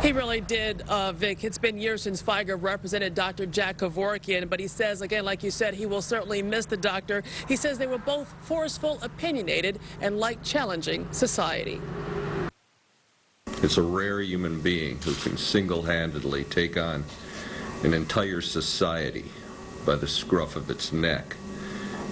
He really did, Vic. It's been years since Fieger represented Dr. Jack Kevorkian, but he says, again, like you said, he will certainly miss the doctor. He says they were both forceful, opinionated, and liked challenging society. It's a rare human being who can single-handedly take on an entire society by the scruff of its neck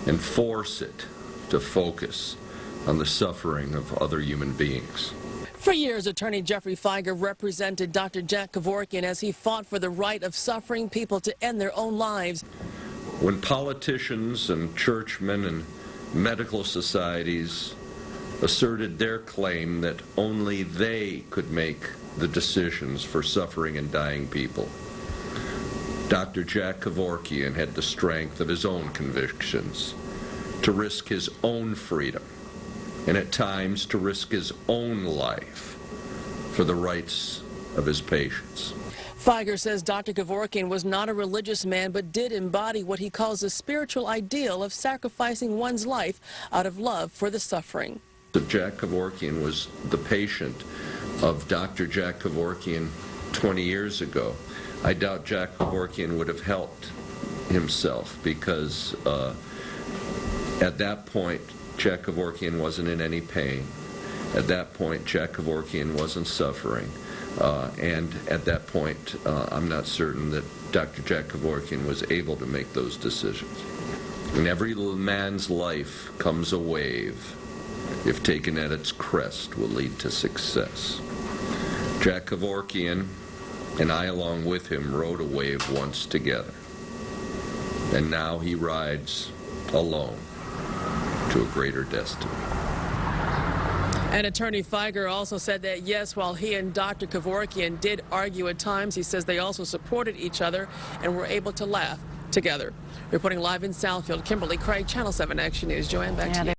and force it to focus on the suffering of other human beings. For years, attorney Geoffrey Fieger represented Dr. Jack Kevorkian as he fought for the right of suffering people to end their own lives. When politicians and churchmen and medical societies asserted their claim that only they could make the decisions for suffering and dying people, Dr. Jack Kevorkian had the strength of his own convictions to risk his own freedom and at times to risk his own life for the rights of his patients. Fieger says Dr. Kevorkian was not a religious man, but did embody what he calls the spiritual ideal of sacrificing one's life out of love for the suffering. Jack Kevorkian was the patient of Dr. Jack Kevorkian 20 years ago. I doubt Jack Kevorkian would have helped himself because at that point, Jack Kevorkian wasn't in any pain. At that point, Jack Kevorkian wasn't suffering. And at that point, I'm not certain that Dr. Jack Kevorkian was able to make those decisions. In every man's life comes a wave, if taken at its crest, will lead to success. Jack Kevorkian and I, along with him, rode a wave once together. And now he rides alone to a greater destiny. And attorney Fieger also said that, yes, while he and Dr. Kevorkian did argue at times, he says they also supported each other and were able to laugh together. Reporting live in Southfield, Kimberly Craig, Channel 7 Action News. Joanne, back to you.